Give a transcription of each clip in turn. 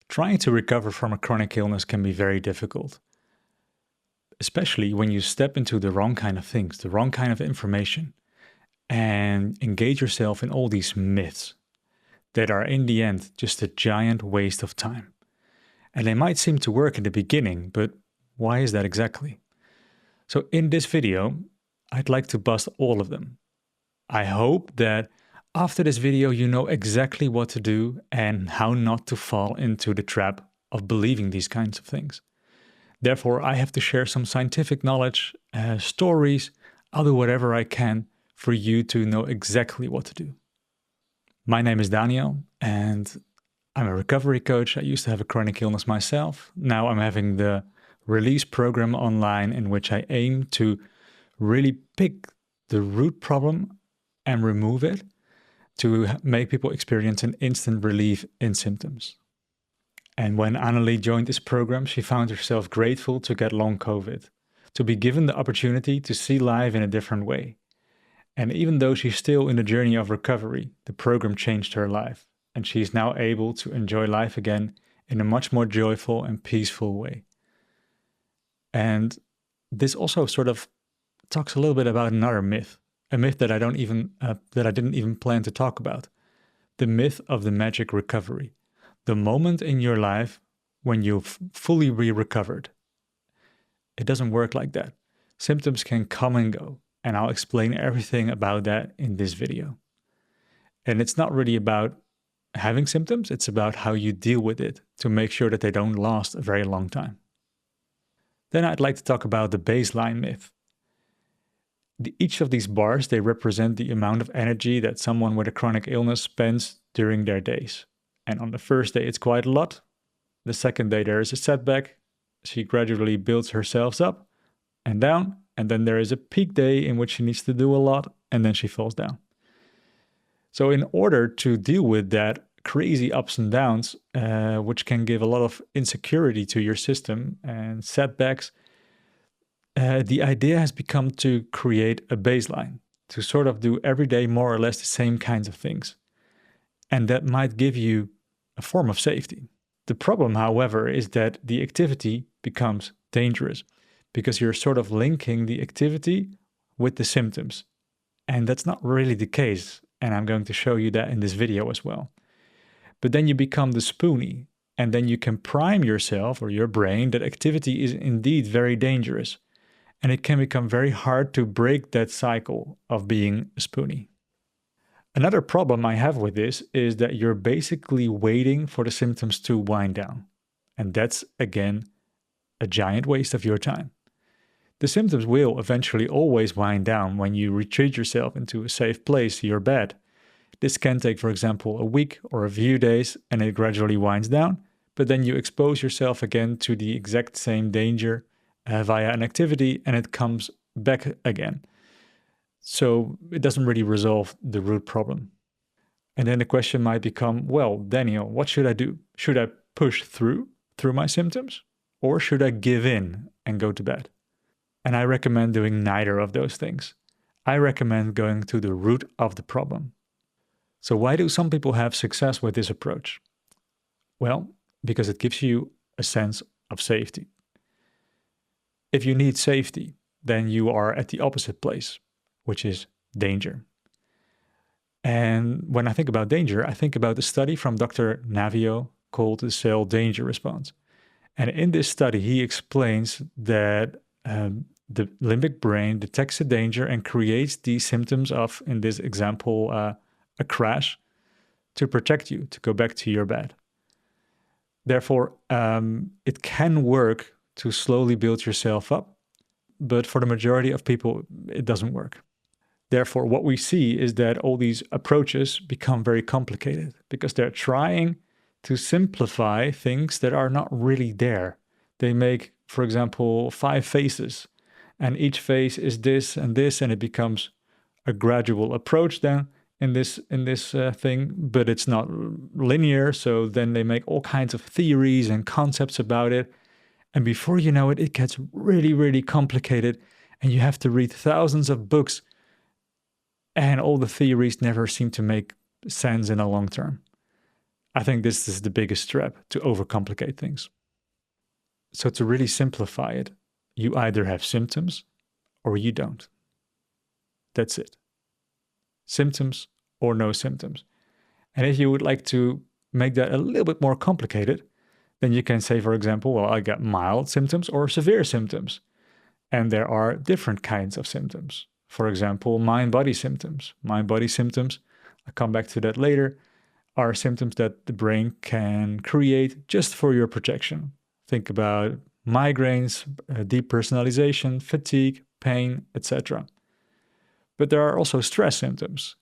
Trying to recover from a chronic illness can be very difficult, especially when you step into the wrong kind of things, the wrong kind of information, and engage yourself in all these myths that are in the end just a giant waste of time. And they might seem to work in the beginning, but why is that exactly? So in this video, I'd like to bust all of them. I hope that after this video, you know exactly what to do and how not to fall into the trap of believing these kinds of things. Therefore, I have to share some scientific knowledge, stories. I'll do whatever I can for you to know exactly what to do. My name is Daniel, and I'm a recovery coach. I used to have a chronic illness myself. Now I'm having the release program online in which I aim to really pick the root problem and remove it to make people experience an instant relief in symptoms. And when Annelie joined this program, she found herself grateful to get long COVID, to be given the opportunity to see life in a different way. And even though she's still in the journey of recovery, the program changed her life, and she's now able to enjoy life again in a much more joyful and peaceful way. And this also sort of talks a little bit about another myth, a myth that I didn't even plan to talk about, the myth of the magic recovery. The moment in your life when you've fully recovered. It doesn't work like that. Symptoms can come and go, and I'll explain everything about that in this video. And it's not really about having symptoms, it's about how you deal with it to make sure that they don't last a very long time. Then I'd like to talk about the baseline myth. Each of these bars, they represent the amount of energy that someone with a chronic illness spends during their days. And on the first day, it's quite a lot. The second day, there is a setback. She gradually builds herself up and down. And then there is a peak day in which she needs to do a lot, and then she falls down. So in order to deal with that crazy ups and downs, which can give a lot of insecurity to your system and setbacks, the idea has become to create a baseline, to sort of do every day more or less the same kinds of things. And that might give you a form of safety. The problem, however, is that the activity becomes dangerous because you're sort of linking the activity with the symptoms. And that's not really the case. And I'm going to show you that in this video as well. But then you become the spoonie, and then you can prime yourself or your brain that activity is indeed very dangerous. And it can become very hard to break that cycle of being a spoonie. Another problem I have with this is that you're basically waiting for the symptoms to wind down. And that's, again, a giant waste of your time. The symptoms will eventually always wind down when you retreat yourself into a safe place, your bed. This can take, for example, a week or a few days, and it gradually winds down. But then you expose yourself again to the exact same danger via an activity, and it comes back again. So it doesn't really resolve the root problem. And then the question might become, well, Daniel, what should I do? Should I push through my symptoms? Or should I give in and go to bed? And I recommend doing neither of those things. I recommend going to the root of the problem. So why do some people have success with this approach? Well, because it gives you a sense of safety. If you need safety, then you are at the opposite place, which is danger. And when I think about danger, I think about the study from Dr. Naviaux called the cell danger response. And in this study, he explains that the limbic brain detects a danger and creates these symptoms of, in this example, a crash to protect you, to go back to your bed. Therefore, it can work to slowly build yourself up, but for the majority of people, it doesn't work. Therefore, what we see is that all these approaches become very complicated because they're trying to simplify things that are not really there. They make, for example, 5 phases, and each phase is this, and it becomes a gradual approach then in this thing, but it's not linear. So then they make all kinds of theories and concepts about it. And before you know it, it gets really, really complicated, and you have to read thousands of books, and all the theories never seem to make sense in the long term. I think this is the biggest trap, to overcomplicate things. So to really simplify it, you either have symptoms or you don't. That's it. Symptoms or no symptoms. And if you would like to make that a little bit more complicated, then you can say, for example, well, I got mild symptoms or severe symptoms. And there are different kinds of symptoms. For example, mind-body symptoms. Mind-body symptoms, I'll come back to that later, are symptoms that the brain can create just for your protection. Think about migraines, depersonalization, fatigue, pain, etc. But there are also stress symptoms.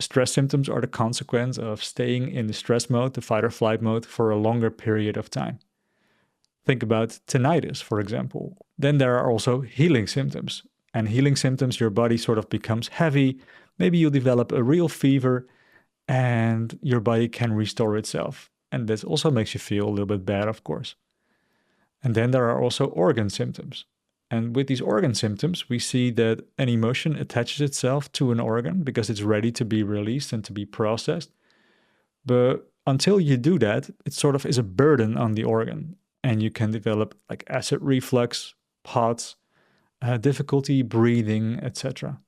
Stress symptoms are the consequence of staying in the stress mode, the fight or flight mode, for a longer period of time. Think about tinnitus, for example. Then there are also healing symptoms. And healing symptoms, your body sort of becomes heavy. Maybe you develop a real fever and your body can restore itself. And this also makes you feel a little bit bad, of course. And then there are also organ symptoms. And with these organ symptoms, we see that an emotion attaches itself to an organ because it's ready to be released and to be processed. But until you do that, it sort of is a burden on the organ. And you can develop like acid reflux, POTS, difficulty breathing, etc.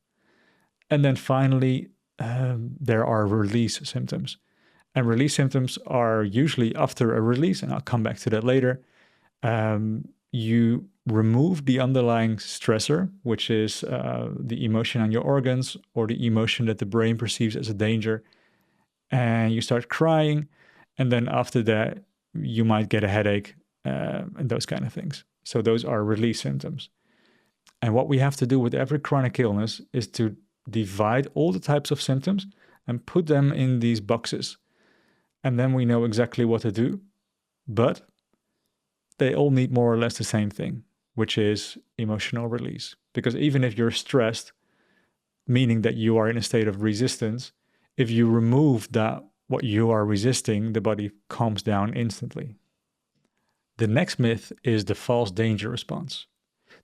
And then finally, there are release symptoms. And release symptoms are usually after a release, and I'll come back to that later. You remove the underlying stressor, which is the emotion on your organs or the emotion that the brain perceives as a danger, and you start crying. And then after that, you might get a headache and those kind of things. So those are release symptoms. And what we have to do with every chronic illness is to divide all the types of symptoms and put them in these boxes. And then we know exactly what to do. But they all need more or less the same thing, which is emotional release. Because even if you're stressed, meaning that you are in a state of resistance, if you remove that, what you are resisting, the body calms down instantly. The next myth is the false danger response.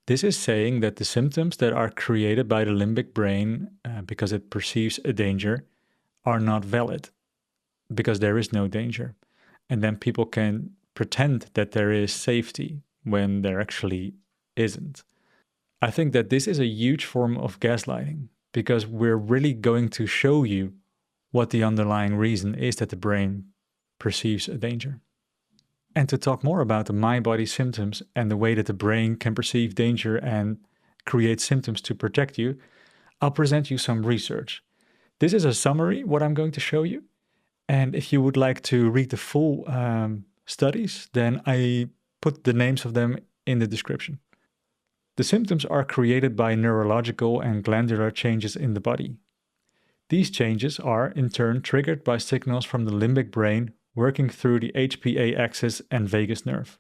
This is saying that the symptoms that are created by the limbic brain because it perceives a danger are not valid because there is no danger. And then people can pretend that there is safety when there actually isn't. I think that this is a huge form of gaslighting because we're really going to show you what the underlying reason is that the brain perceives a danger. And to talk more about the mind-body symptoms and the way that the brain can perceive danger and create symptoms to protect you, I'll present you some research. This is a summary, what I'm going to show you. And if you would like to read the full studies, then I put the names of them in the description. The symptoms are created by neurological and glandular changes in the body. These changes are in turn triggered by signals from the limbic brain working through the HPA axis and vagus nerve.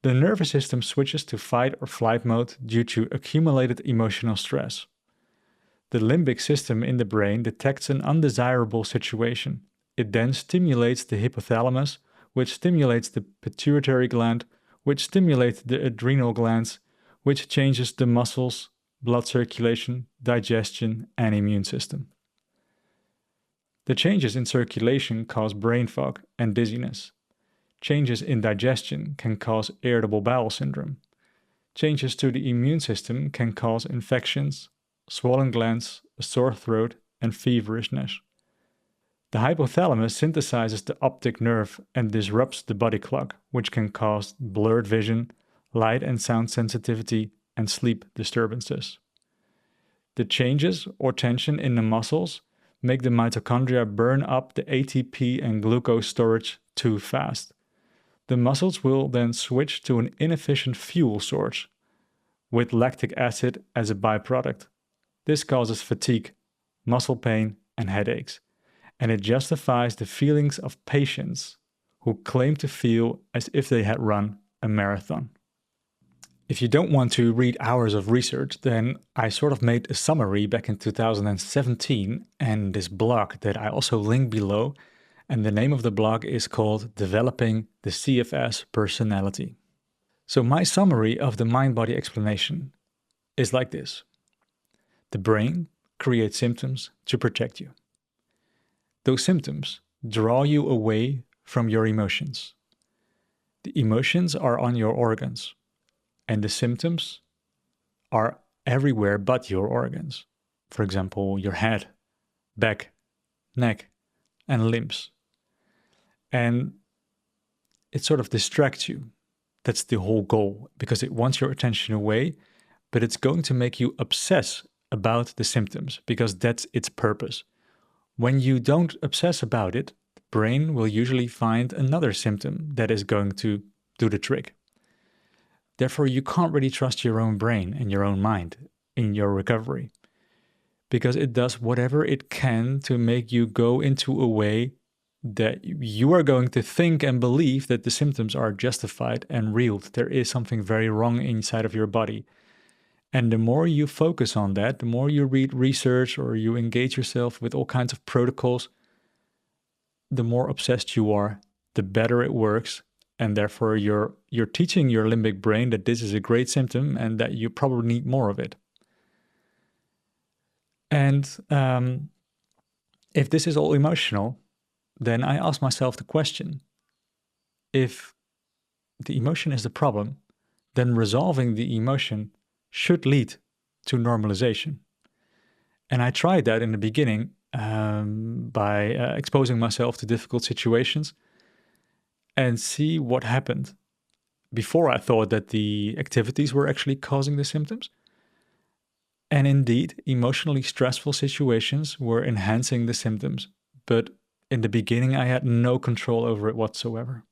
The nervous system switches to fight or flight mode due to accumulated emotional stress. The limbic system in the brain detects an undesirable situation. It then stimulates the hypothalamus, which stimulates the pituitary gland, which stimulates the adrenal glands, which changes the muscles, blood circulation, digestion, and immune system. The changes in circulation cause brain fog and dizziness. Changes in digestion can cause irritable bowel syndrome. Changes to the immune system can cause infections, swollen glands, a sore throat, and feverishness. The hypothalamus synthesizes the optic nerve and disrupts the body clock, which can cause blurred vision, light and sound sensitivity, and sleep disturbances. The changes or tension in the muscles make the mitochondria burn up the ATP and glucose storage too fast. The muscles will then switch to an inefficient fuel source, with lactic acid as a byproduct. This causes fatigue, muscle pain, and headaches, and it justifies the feelings of patients who claim to feel as if they had run a marathon. If you don't want to read hours of research, then I sort of made a summary back in 2017 and this blog that I also link below. And the name of the blog is called Developing the CFS Personality. So my summary of the mind-body explanation is like this. The brain creates symptoms to protect you. Those symptoms draw you away from your emotions. The emotions are on your organs, and the symptoms are everywhere but your organs. For example, your head, back, neck, and limbs. And it sort of distracts you. That's the whole goal, because it wants your attention away, but it's going to make you obsess about the symptoms, because that's its purpose. When you don't obsess about it, the brain will usually find another symptom that is going to do the trick. Therefore, you can't really trust your own brain and your own mind in your recovery, because it does whatever it can to make you go into a way that you are going to think and believe that the symptoms are justified and real, that there is something very wrong inside of your body. And the more you focus on that, the more you read research or you engage yourself with all kinds of protocols, the more obsessed you are, the better it works. And therefore you're teaching your limbic brain that this is a great symptom and that you probably need more of it. And if this is all emotional, then I ask myself the question, if the emotion is the problem, then resolving the emotion should lead to normalization. And I tried that in the beginning by exposing myself to difficult situations and see what happened. Before, I thought that the activities were actually causing the symptoms. And indeed, emotionally stressful situations were enhancing the symptoms. But in the beginning, I had no control over it whatsoever.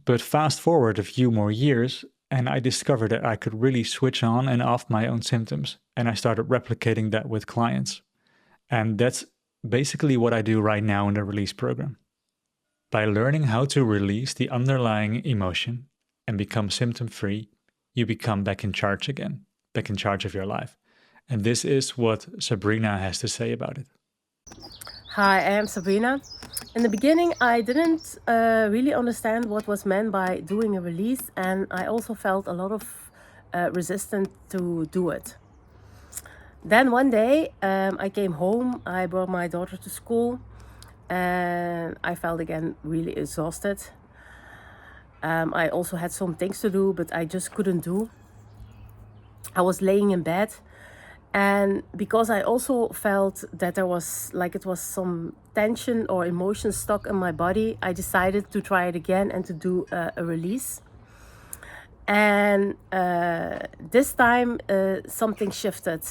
But fast forward a few more years, and I discovered that I could really switch on and off my own symptoms. And I started replicating that with clients. And that's basically what I do right now in the release program. By learning how to release the underlying emotion and become symptom-free, you become back in charge again, back in charge of your life. And this is what Sabrina has to say about it. Hi, I am Sabrina. In the beginning, I didn't really understand what was meant by doing a release, and I also felt a lot of resistance to do it. Then one day, I came home, I brought my daughter to school, and I felt again really exhausted. I also had some things to do, but I just couldn't do. I was laying in bed, and because I also felt that there was it was some tension or emotion stuck in my body, I decided to try it again and to do a release. And this time something shifted.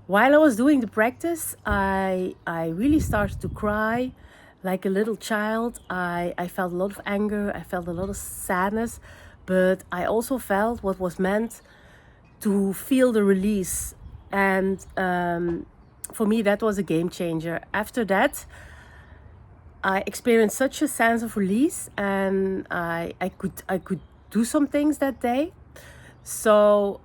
While I was doing the practice, I really started to cry like a little child. I felt a lot of anger, I felt a lot of sadness, but I also felt what was meant to feel the release. And for me, that was a game changer. After that, I experienced such a sense of release, and I could do some things that day. So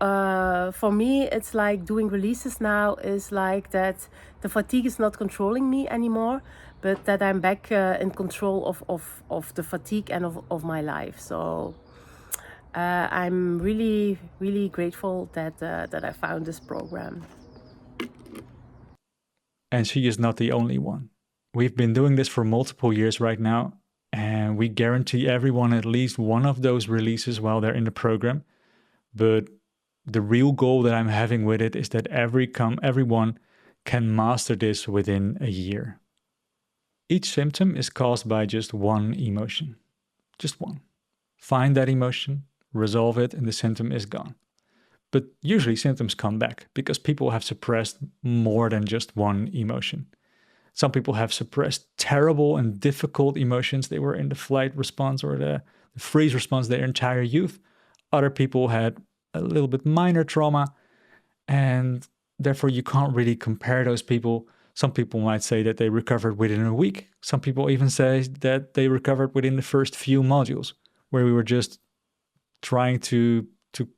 for me, it's like doing releases now is like that the fatigue is not controlling me anymore, but that I'm back in control of the fatigue and of my life. So I'm really, really grateful that I found this program. And she is not the only one. We've been doing this for multiple years right now, and we guarantee everyone at least one of those releases while they're in the program. But the real goal that I'm having with it is that everyone can master this within a year. Each symptom is caused by just one emotion. Just one. Find that emotion, resolve it, and the symptom is gone. But usually symptoms come back because people have suppressed more than just one emotion. Some people have suppressed terrible and difficult emotions. They were in the flight response or the freeze response their entire youth. Other people had a little bit minor trauma, and therefore you can't really compare those people. Some people might say that they recovered within a week. Some people even say that they recovered within the first few modules, where we were just trying to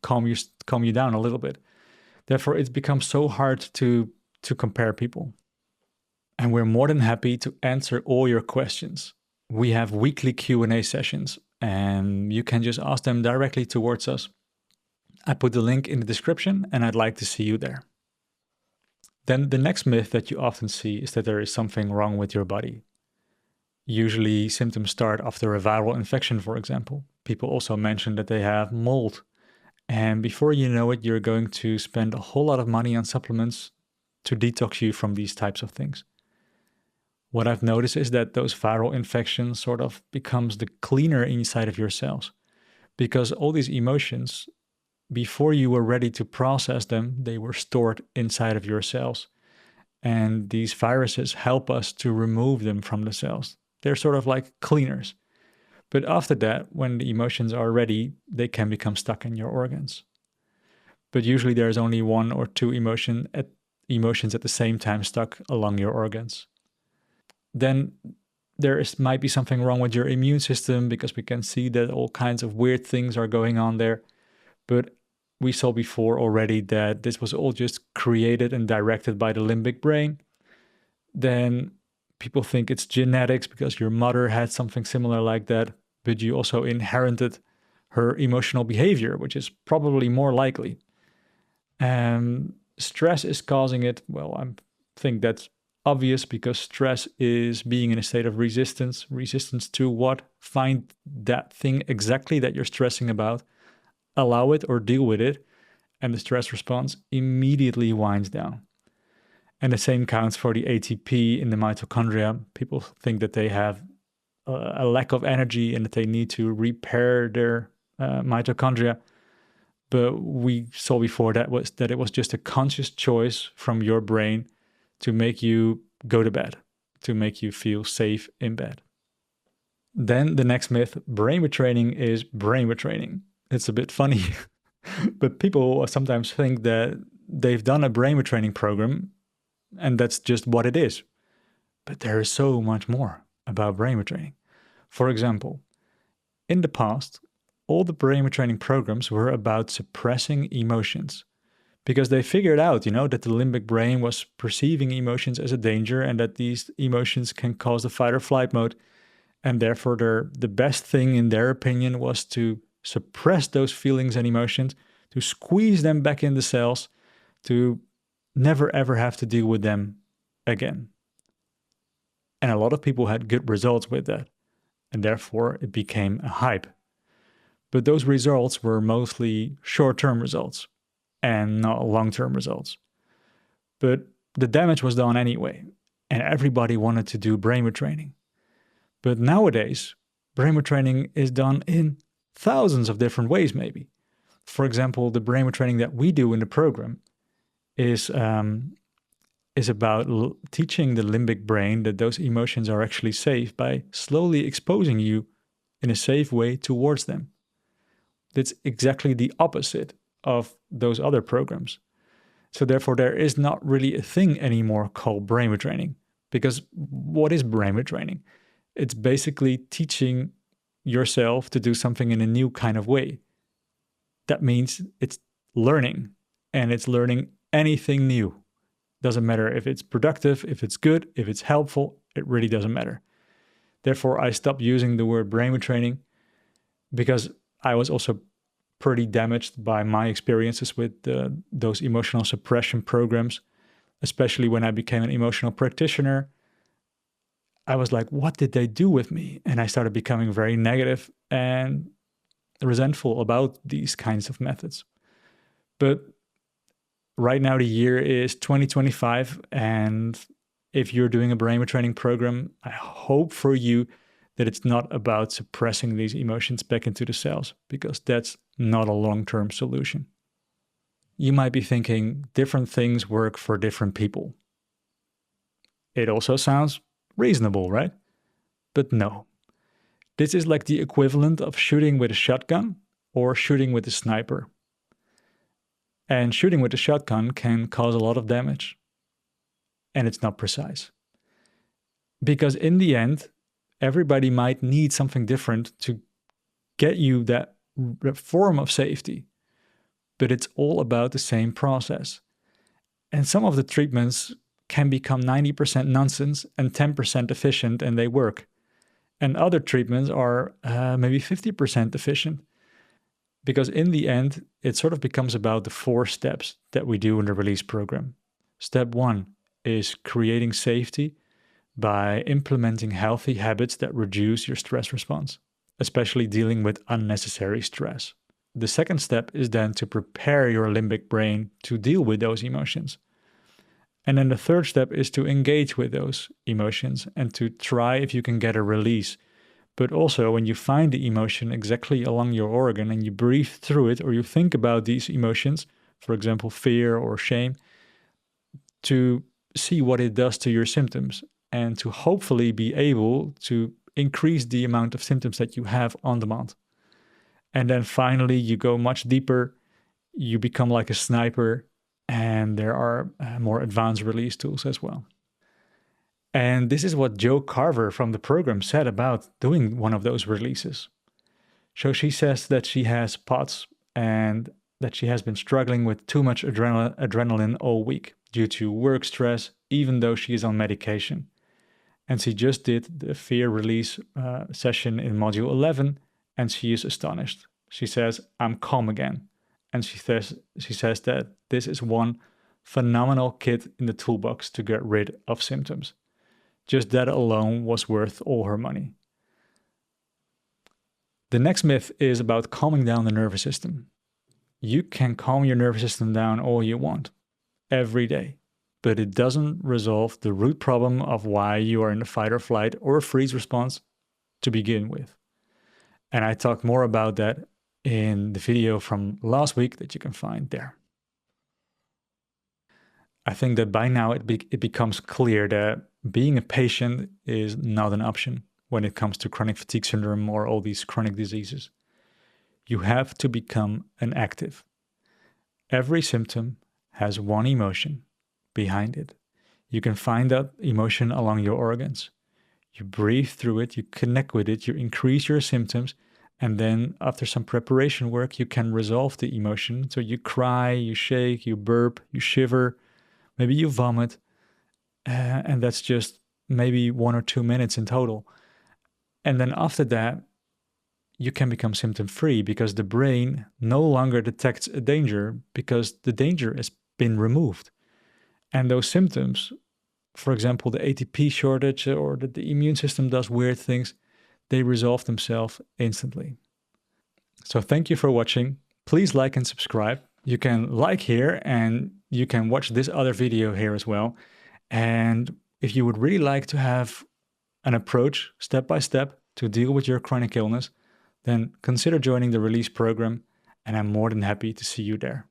calm you down a little bit. Therefore, it's become so hard to compare people. And we're more than happy to answer all your questions. We have weekly Q&A sessions, and you can just ask them directly towards us. I put the link in the description, and I'd like to see you there. Then the next myth that you often see is that there is something wrong with your body. Usually symptoms start after a viral infection, for example. People also mention that they have mold. And before you know it, you're going to spend a whole lot of money on supplements to detox you from these types of things. What I've noticed is that those viral infections sort of becomes the cleaner inside of your cells, because all these emotions, before you were ready to process them, they were stored inside of your cells. And these viruses help us to remove them from the cells. They're sort of like cleaners. But after that, when the emotions are ready, they can become stuck in your organs. But usually there's only one or two emotions at the same time stuck along your organs. Then might be something wrong with your immune system, because we can see that all kinds of weird things are going on there. But we saw before already that this was all just created and directed by the limbic brain. Then people think it's genetics because your mother had something similar like that, but you also inherited her emotional behavior, which is probably more likely. Stress is causing it. Well, I think that's obvious, because stress is being in a state of resistance. Resistance to what? Find that thing exactly that you're stressing about, allow it or deal with it, and the stress response immediately winds down. And the same counts for the ATP in the mitochondria. People think that they have a lack of energy and that they need to repair their mitochondria. But we saw before that it was just a conscious choice from your brain to make you go to bed, to make you feel safe in bed. Then the next myth, brain retraining is brain retraining. It's a bit funny, but people sometimes think that they've done a brain retraining program and that's just what it is. But there is so much more about brain retraining. For example, in the past, all the brain retraining programs were about suppressing emotions, because they figured out, that the limbic brain was perceiving emotions as a danger and that these emotions can cause the fight or flight mode. And therefore, the best thing, in their opinion, was to suppress those feelings and emotions, to squeeze them back in the cells, to never ever have to deal with them again. And a lot of people had good results with that, and therefore it became a hype. But those results were mostly short-term results and not long-term results. But the damage was done anyway, and everybody wanted to do brain retraining. But nowadays, brain retraining is done in thousands of different ways, maybe. For example, the brain retraining that we do in the program is about teaching the limbic brain that those emotions are actually safe by slowly exposing you in a safe way towards them. That's exactly the opposite of those other programs. So therefore, there is not really a thing anymore called brain retraining. Because what is brain retraining? It's basically teaching yourself to do something in a new kind of way. That means it's learning, and it's learning anything new. Doesn't matter if it's productive, if it's good, if it's helpful, it really doesn't matter. Therefore, I stopped using the word brain retraining, because I was also pretty damaged by my experiences with those emotional suppression programs, especially when I became an emotional practitioner. I was like, what did they do with me? And I started becoming very negative and resentful about these kinds of methods. But right now the year is 2025, and if you're doing a brain retraining program, I hope for you that it's not about suppressing these emotions back into the cells, because that's not a long-term solution. You might be thinking different things work for different people. It also sounds reasonable, right? But no. This is like the equivalent of shooting with a shotgun or shooting with a sniper. And shooting with a shotgun can cause a lot of damage. And it's not precise. Because in the end, everybody might need something different to get you that form of safety. But it's all about the same process. And some of the treatments can become 90% nonsense and 10% efficient, and they work. And other treatments are maybe 50% efficient. Because in the end, it sort of becomes about the 4 steps that we do in the release program. Step 1 is creating safety by implementing healthy habits that reduce your stress response, especially dealing with unnecessary stress. The second step is then to prepare your limbic brain to deal with those emotions. And then the third step is to engage with those emotions and to try if you can get a release. But also when you find the emotion exactly along your organ and you breathe through it, or you think about these emotions, for example, fear or shame, to see what it does to your symptoms and to hopefully be able to increase the amount of symptoms that you have on demand. And then finally, you go much deeper, you become like a sniper, and there are more advanced release tools as well. And this is what Jo Carver from the program said about doing one of those releases. So she says that she has POTS and that she has been struggling with too much adrenaline all week due to work stress, even though she is on medication. And she just did the fear release session in module 11, and she is astonished. She says, "I'm calm again." And she says that this is one phenomenal kit in the toolbox to get rid of symptoms. Just that alone was worth all her money. The next myth is about calming down the nervous system. You can calm your nervous system down all you want, every day, but it doesn't resolve the root problem of why you are in a fight or flight or freeze response to begin with. And I talked more about that in the video from last week that you can find there. I think that by now it becomes clear that being a patient is not an option when it comes to chronic fatigue syndrome or all these chronic diseases. You have to become an active. Every symptom has one emotion behind it. You can find that emotion along your organs. You breathe through it, you connect with it, you increase your symptoms, and then after some preparation work, you can resolve the emotion. So you cry, you shake, you burp, you shiver, maybe you vomit, and that's just maybe 1 or 2 minutes in total. And then after that, you can become symptom-free because the brain no longer detects a danger because the danger has been removed. And those symptoms, for example, the ATP shortage or that the immune system does weird things, they resolve themselves instantly. So thank you for watching. Please like and subscribe. You can like here and you can watch this other video here as well. And if you would really like to have an approach step by step to deal with your chronic illness, then consider joining the release program, and I'm more than happy to see you there.